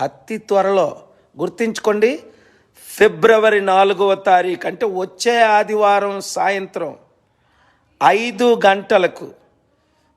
అతి త్వరలో గుర్తుంచుకోండి, ఫిబ్రవరి 4వ తారీఖు అంటే వచ్చే ఆదివారం సాయంత్రం 5 గంటలకు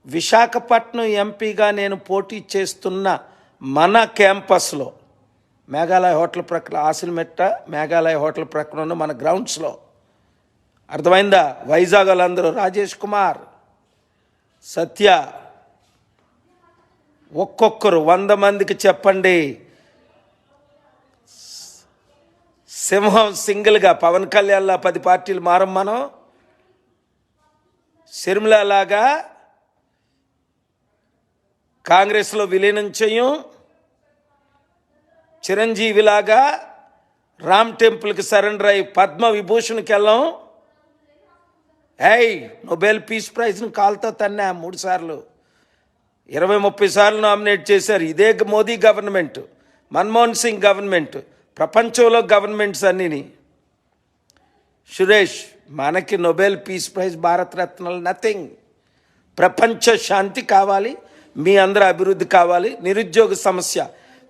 విశాఖపట్నం ఎంపీగా నేను పోటీ చేస్తున్న మన క్యాంపస్లో మేఘాలయ హోటల్ ప్రక్కన ఆసిల్మెట్ట మేఘాలయ హోటల్ ప్రక్కన ఉన్న మన గ్రౌండ్స్లో, అర్థమైందా? వైజాగ్ వాళ్ళందరూ రాజేష్ కుమార్, సత్య, ఒక్కొక్కరు 100 మందికి చెప్పండి. సింహం సింగిల్గా పవన్ కళ్యాణ్లా 10 పార్టీలు మారం, మనం షర్మిలలాగా కాంగ్రెస్లో విలీనం చేయం, చిరంజీవిలాగా రామ్ టెంపుల్కి సరెండర్ అయి పద్మ విభూషణ్కి వెళ్ళాం. నోబెల్ పీస్ ప్రైజ్ను కాల్తో తన్నా 3 సార్లు, 20-30 సార్లు నామినేట్ చేశారు. ఇదే మోదీ గవర్నమెంట్, మన్మోహన్ సింగ్ గవర్నమెంట్, ప్రపంచంలో గవర్నమెంట్స్ అన్నీని. సురేష్, మనకి నోబెల్ పీస్ ప్రైజ్, భారతరత్నాలు నథింగ్. ప్రపంచ శాంతి కావాలి, మీ అందరి అభివృద్ధి కావాలి. నిరుద్యోగ సమస్య,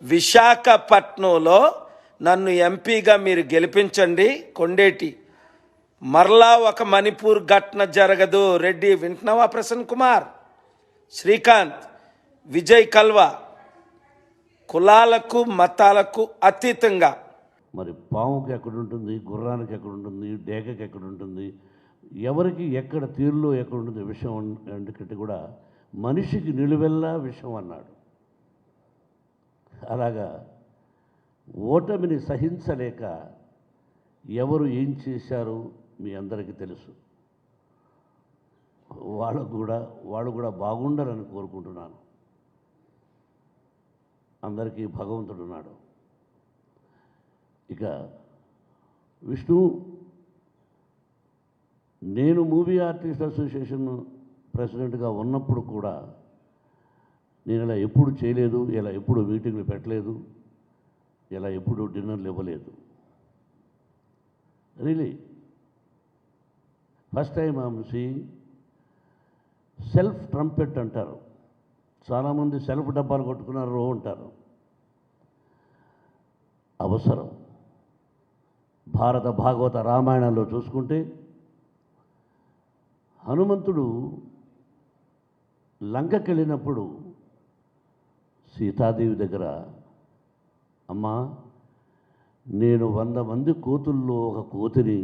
విశాఖపట్నంలో నన్ను ఎంపీగా మీరు గెలిపించండి. కొండేటి మరలా ఒక మణిపూర్ ఘటన జరగదు. రెడ్డి వింటున్నావా? ప్రసన్న కుమార్, శ్రీకాంత్, విజయ్ కల్వా, కులాలకు మతాలకు అతీతంగా. మరి పాముకి ఎక్కడుంటుంది, గుర్రానికి ఎక్కడుంటుంది, డేగకి ఎక్కడుంటుంది, ఎవరికి ఎక్కడ తీరులో ఎక్కడుంటుంది విషయం ఎందుకంటే కూడా మనిషికి నిలువెల్లా విషయం అన్నాడు. అలాగా ఓటమిని సహించలేక ఎవరు ఏం చేశారు మీ అందరికీ తెలుసు. వాళ్ళు కూడా బాగుండాలని కోరుకుంటున్నాను. అందరికీ భగవంతుడు ఉన్నాడు. ఇక విష్ణు, నేను మూవీ ఆర్టిస్ట్ అసోసియేషన్ ప్రెసిడెంట్గా ఉన్నప్పుడు కూడా నేను ఇలా ఎప్పుడు చేయలేదు, ఇలా ఎప్పుడు మీటింగ్లు పెట్టలేదు, ఇలా ఎప్పుడు డిన్నర్లు ఇవ్వలేదు. Really first time I'm seeing self trumpet అంటారు. చాలామంది సెల్ఫ్ డబ్బాలు కొట్టుకున్నారు అంటారు. అవసరం. భారత భాగవత రామాయణంలో చూసుకుంటే హనుమంతుడు లంకకి వెళ్ళినప్పుడు సీతాదేవి దగ్గర, అమ్మా నేను 100 మంది కోతుల్లో ఒక కోతిని,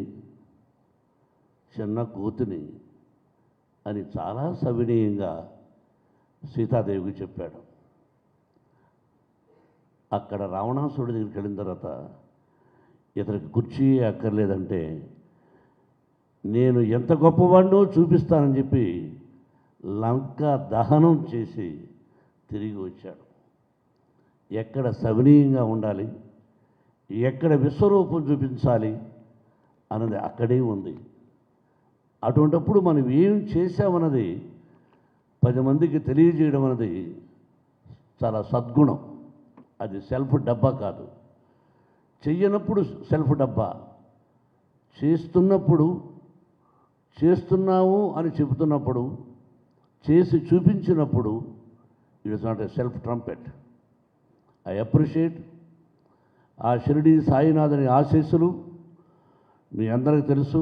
చిన్న కోతిని అని చాలా సవినీయంగా సీతాదేవికి చెప్పాడు. అక్కడ రావణాసురుడి దగ్గరికి వెళ్ళిన తర్వాత ఇతనికి కుర్చీ అక్కర్లేదంటే నేను ఎంత గొప్పవాడినో చూపిస్తానని చెప్పి లంక దహనం చేసి తిరిగి వచ్చాడు. ఎక్కడ సవినీయంగా ఉండాలి, ఎక్కడ విశ్వరూపం చూపించాలి అన్నది అక్కడే ఉంది. అటువంటిప్పుడు మనం ఏం చేశామన్నది 10 మందికి తెలియజేయడం అన్నది చాలా సద్గుణం. అది సెల్ఫ్ డబ్బా కాదు. చెయ్యనప్పుడు సెల్ఫ్ డబ్బా, చేస్తున్నప్పుడు, చేస్తున్నాము అని చెబుతున్నప్పుడు, చేసి చూపించినప్పుడు it is not a self trumpet. I appreciate ఆ షిరిడి సాయినాథుని ఆశీస్సులు మీ అందరికీ తెలుసు.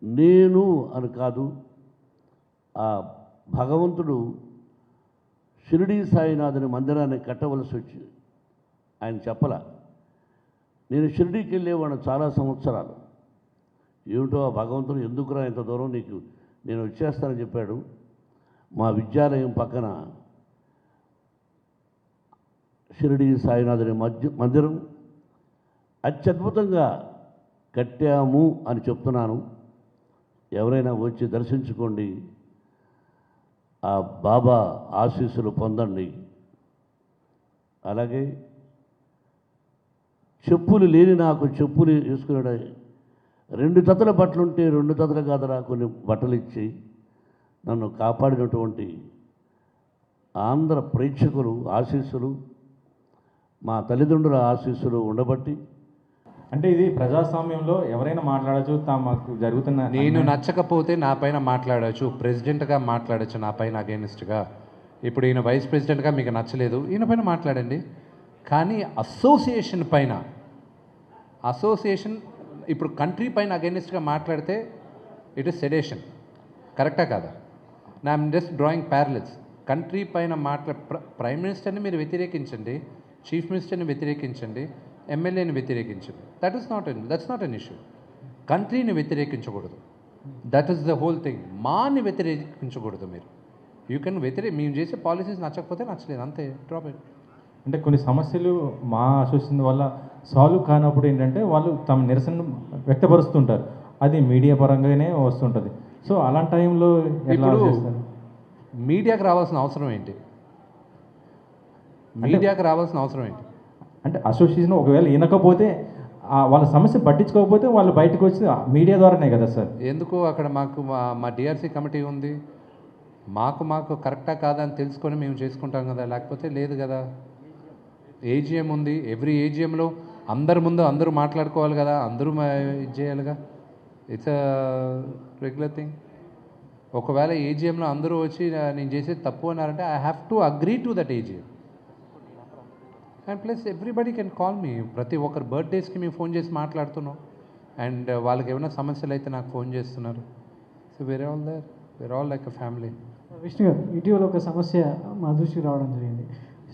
నేను అని కాదు, ఆ భగవంతుడు షిరిడి సాయినాథుని మందిరాన్ని కట్టవలసి వచ్చి ఆయన చెప్పలా. నేను షిరిడీకి వెళ్ళేవాడిని చాలా సంవత్సరాలు. ఏమిటో ఆ భగవంతుడు ఎందుకురా ఇంత దూరం, నీకు నేను వచ్చేస్తానని చెప్పాడు. మా విద్యాలయం పక్కన షిరిడి సాయినాథుని మందిరం అత్యద్భుతంగా కట్టాము అని చెప్తున్నాను. ఎవరైనా వచ్చి దర్శించుకోండి, ఆ బాబా ఆశీస్సులు పొందండి. అలాగే చెప్పులు లేని నాకు చెప్పులు వేసుకున్నాడు. 2 జతల బట్టలుంటే 2 జతల కాదరా కొన్ని బట్టలు ఇచ్చి నన్ను కాపాడినటువంటి ఆంధ్ర ప్రేక్షకులు ఆశీస్సులు, మా తల్లిదండ్రుల ఆశీస్సులు ఉండబట్టి. అంటే ఇది ప్రజాస్వామ్యంలో ఎవరైనా మాట్లాడచ్చు, మాకు జరుగుతున్న నేను నచ్చకపోతే నా పైన మాట్లాడచ్చు, ప్రెసిడెంట్గా మాట్లాడచ్చు నా పైన అగేనిస్ట్గా. ఇప్పుడు ఈయన వైస్ ప్రెసిడెంట్గా మీకు నచ్చలేదు, ఈయన పైన మాట్లాడండి. కానీ అసోసియేషన్ ఇప్పుడు కంట్రీ పైన అగైనెస్ట్గా మాట్లాడితే ఇట్ ఇస్ సెడేషన్. కరెక్టా కాదా? I'm just drawing parallels. Country పైన ప్రైమ్ మినిస్టర్ని మీరు వ్యతిరేకించండి, చీఫ్ మినిస్టర్ని వ్యతిరేకించండి, ఎమ్మెల్యేని వ్యతిరేకించండి. That's not an issue. కంట్రీని వ్యతిరేకించకూడదు. That is the whole thing. మాని వ్యతిరేకించకూడదు. యూ కెన్ మేము చేసే పాలసీస్ నచ్చకపోతే నచ్చలేదు, అంతే. Drop it. అంటే కొన్ని సమస్యలు మా అసోసియేషన్ వల్ల సాల్వ్ కానప్పుడు ఏంటంటే వాళ్ళు తమ నిరసన వ్యక్తపరుస్తుంటారు, అది మీడియా పరంగానే వస్తుంటుంది. సో అలాంటి టైంలో ఎలా ఇప్పుడు చేస్తారు? మీడియాకి రావాల్సిన అవసరం ఏంటి? అంటే అసోసియేషన్ ఒకవేళ వినకపోతే వాళ్ళ సమస్య పట్టించుకోకపోతే వాళ్ళు బయటకు వచ్చి మీడియా ద్వారానే కదా సార్. ఎందుకు అక్కడ మా డిఆర్సీ కమిటీ ఉంది, మాకు కరెక్టా కాదా అని తెలుసుకొని మేము చేసుకుంటాం కదా, లేకపోతే లేదు కదా. ఏజిఎం ఉంది, ఎవ్రీ ఏజిఎంలో అందరూ మాట్లాడుకోవాలి కదా, అందరూ ఇది చేయాలిగా. It's a regular thing. ఒకవేళ ఏజిఎంలో అందరూ వచ్చి నేను చేసేది తప్పు అన్నారంటే I have to agree to that AGM. And plus everybody can call me. ప్రతి ఒక్కరు బర్త్డేస్కి మేము ఫోన్ చేసి మాట్లాడుతున్నాం, అండ్ వాళ్ళకి ఏమైనా సమస్యలు అయితే నాకు ఫోన్ చేస్తున్నారు. సో వేరే all like a family. Vishnu గారు, ఇటీవల ఒక సమస్య మా దృష్టికి రావడం జరిగింది.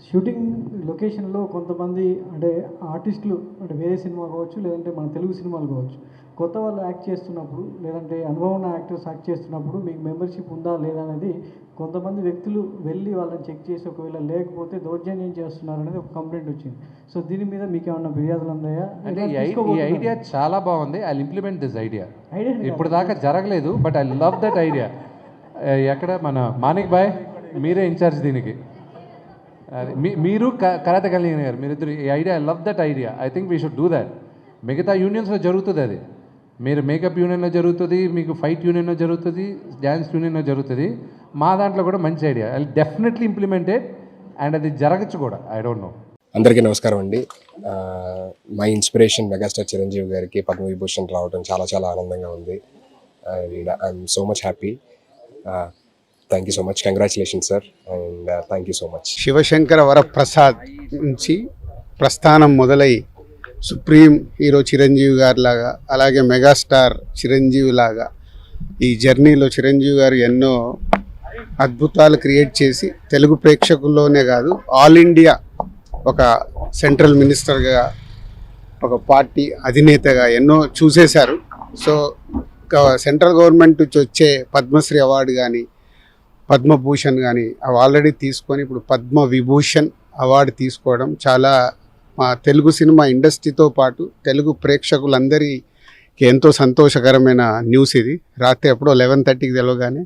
షూటింగ్ లొకేషన్లో కొంతమంది అంటే ఆర్టిస్టులు, అంటే వేరే సినిమా కావచ్చు, లేదంటే మన తెలుగు సినిమాలు కావచ్చు, కొత్త వాళ్ళు యాక్ట్ చేస్తున్నప్పుడు, లేదంటే అనుభవం ఉన్న యాక్టర్స్ యాక్ట్ చేస్తున్నప్పుడు మీకు మెంబర్షిప్ ఉందా లేదా అనేది కొంతమంది వ్యక్తులు వెళ్ళి వాళ్ళని చెక్ చేసి ఒకవేళ లేకపోతే దౌర్జన్యం చేస్తున్నారు అనేది ఒక కంప్లైంట్ వచ్చింది. సో దీని మీద మీకు ఏమన్నా ఫిర్యాదులు ఉన్నాయా? అంటే ఈ ఐడియా చాలా బాగుంది. I implement this idea. ఇప్పుడు దాకా జరగలేదు, but I love that idea. ఎక్కడ మన మానిక్ బాయ్, మీరే ఇన్ఛార్జ్ దీనికి. మీరు కరాతే కళ్యాణ్ గారు, మీరిద్దరు ఈ idea, I love that idea. I think we should do that. మిగతా యూనియన్స్లో జరుగుతుంది అది. మీరు మేకప్ యూనియన్లో జరుగుతుంది, మీకు ఫైట్ యూనియన్లో జరుగుతుంది, డ్యాన్స్ యూనియన్లో జరుగుతుంది. మా దాంట్లో కూడా మంచి idea. I definitely implemented, and అది జరగచ్చు కూడా. I don't know. అందరికీ నమస్కారం అండి. మై ఇన్స్పిరేషన్ మెగాస్టార్ చిరంజీవి గారికి పద్మవిభూషణ్ రావడం చాలా చాలా ఆనందంగా ఉంది. And I'm so much happy. Thank you so much. Congratulation sir, and thank you so much. Sivasankara Varaprasad నుంచి ప్రస్థానం మొదలై సుప్రీం హీరో చిరంజీవి గారి లాగా, అలాగే మెగాస్టార్ చిరంజీవి లాగా ఈ జర్నీలో చిరంజీవి గారు ఎన్నో అద్భుతాలు క్రియేట్ చేసి తెలుగు ప్రేక్షకుల్లోనే కాదు ఆల్ ఇండియా ఒక సెంట్రల్ మినిస్టర్గా, ఒక పార్టీ అధినేతగా ఎన్నో చూసేశారు. సో సెంట్రల్ గవర్నమెంట్ నుంచి వచ్చే పద్మశ్రీ అవార్డు కానీ, పద్మభూషణ్ కానీ అవి ఆల్రెడీ తీసుకొని ఇప్పుడు పద్మ విభూషణ్ అవార్డు తీసుకోవడం చాలా మా తెలుగు సినిమా ఇండస్ట్రీతో పాటు తెలుగు ప్రేక్షకులందరికీ ఎంతో సంతోషకరమైన న్యూస్ ఇది. రాత్రి ఎప్పుడో 11:30కి తెలవగానే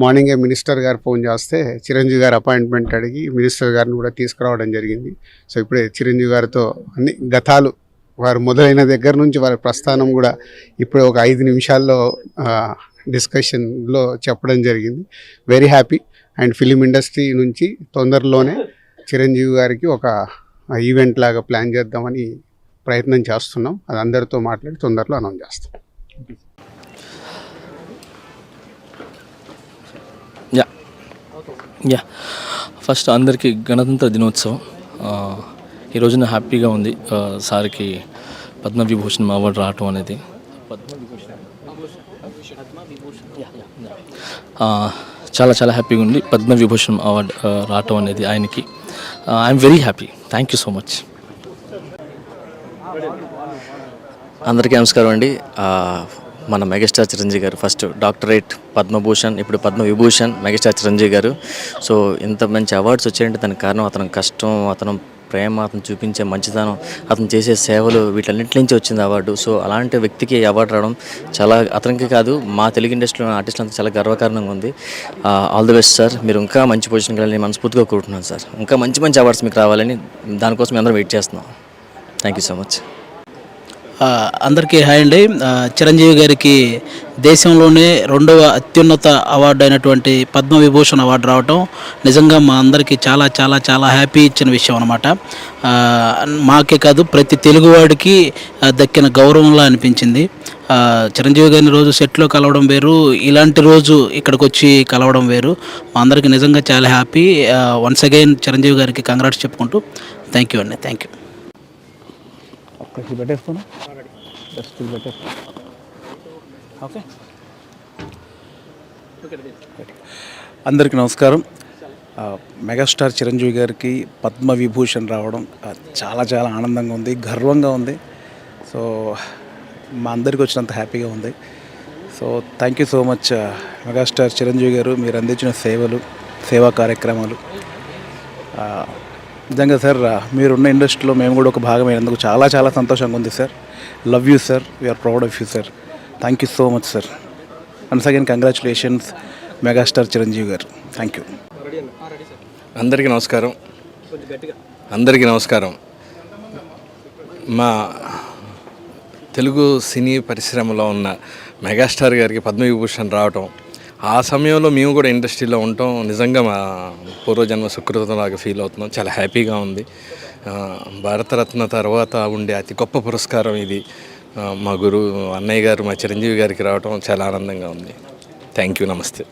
మార్నింగే మినిస్టర్ గారు ఫోన్ చేస్తే చిరంజీవి గారు అపాయింట్మెంట్ అడిగి మినిస్టర్ గారిని కూడా తీసుకురావడం జరిగింది. సో ఇప్పుడే చిరంజీవి గారితో అన్ని గతాలు వారు మొదలైన దగ్గర నుంచి వారి ప్రస్థానం కూడా ఇప్పుడు ఒక 5 నిమిషాల్లో డిస్కషన్లో చెప్పడం జరిగింది. Very happy. And film industry నుంచి తొందరలోనే చిరంజీవి గారికి ఒక ఈవెంట్ లాగా ప్లాన్ చేద్దామని ప్రయత్నం చేస్తున్నాం. అది అందరితో మాట్లాడి తొందరలో అనౌన్స్ చేస్తాం. యా ఫస్ట్ అందరికీ గణతంత్ర దినోత్సవం. ఈ రోజున హ్యాపీగా ఉంది. సార్కి పద్మవిభూషణ్ అవార్డు రావటం అనేది చాలా చాలా హ్యాపీగా ఉంది. పద్మవిభూషణ్ అవార్డు రావటం అనేది ఆయనకి I'm very happy. Thank you so much. అందరికీ నమస్కారం అండి. మన మెగాస్టార్ చిరంజీవి గారు ఫస్ట్ డాక్టరేట్, పద్మభూషణ్, ఇప్పుడు పద్మవిభూషణ్, మెగాస్టార్ చిరంజీవి గారు. సో ఇంత మంచి అవార్డ్స్ వచ్చాయంటే దానికి కారణం అతని కష్టం, అతను ప్రేమ, అతను చూపించే మంచితనం, అతను చేసే సేవలు, వీటన్నిటి నుంచి వచ్చింది అవార్డు. సో అలాంటి వ్యక్తికి అవార్డు రావడం చాలా అతనికి కాదు, మా తెలుగు ఇండస్ట్రీలో ఆర్టిస్టులంతా చాలా గర్వకారణంగా ఉంది. All the best sir. మీరు ఇంకా మంచి పొజిషన్కి వెళ్ళాలని మనస్ఫూర్తిగా కోరుకుంటున్నాను సార్. ఇంకా మంచి మంచి అవార్డ్స్ మీకు రావాలని దానికోసం అందరం వెయిట్ చేస్తున్నాం. Thank you so much. అందరికీ హాయ్ అండి. చిరంజీవి గారికి దేశంలోనే 2వ అత్యున్నత అవార్డు అయినటువంటి పద్మవిభూషణ్ అవార్డు రావటం నిజంగా మా అందరికీ చాలా చాలా చాలా హ్యాపీ ఇచ్చిన విషయం అనమాట. మాకే కాదు ప్రతి తెలుగువాడికి దక్కిన గౌరవంలా అనిపించింది. చిరంజీవి గారిని రోజు సెట్లో కలవడం వేరు, ఇలాంటి రోజు ఇక్కడికి వచ్చి కలవడం వేరు. మా అందరికీ నిజంగా చాలా హ్యాపీ. వన్స్ అగైన్ చిరంజీవి గారికి కంగ్రాట్స్ చెప్పుకుంటూ థ్యాంక్ యూ అండి. Thank you. అందరికీ నమస్కారం. మెగాస్టార్ చిరంజీవి గారికి పద్మవిభూషణ్ రావడం చాలా చాలా ఆనందంగా ఉంది, గర్వంగా ఉంది. సో మా అందరికి వచ్చినంత హ్యాపీగా ఉంది. So thank you so much megastar Chiranjeevi గారు, మీరు అందించిన సేవా కార్యక్రమాలు నిజంగా సార్, మీరున్న ఇండస్ట్రీలో మేము కూడా ఒక భాగమైనందుకు చాలా చాలా సంతోషంగా ఉంది sir. Love you sir, we're proud of you sir. Thank you so much sir. Once again congratulations megastar Chiranjeevi garu. Thank you. అందరికీ నమస్కారం. మా తెలుగు సినీ పరిశ్రమలో ఉన్న మెగాస్టార్ గారికి పద్మవిభూషణ్ రావటం, ఆ సమయంలో మేము కూడా ఇండస్ట్రీలో ఉండటం నిజంగా మా పూర్వజన్మ సుకృతంలాగా ఫీల్ అవుతున్నాం. చాలా హ్యాపీగా ఉంది. భారతరత్న తర్వాత ఉండే అతి గొప్ప పురస్కారం ఇది. మా గురువు అన్నయ్య గారు, మా చిరంజీవి గారికి రావటం చాలా ఆనందంగా ఉంది. Thank you. నమస్తే.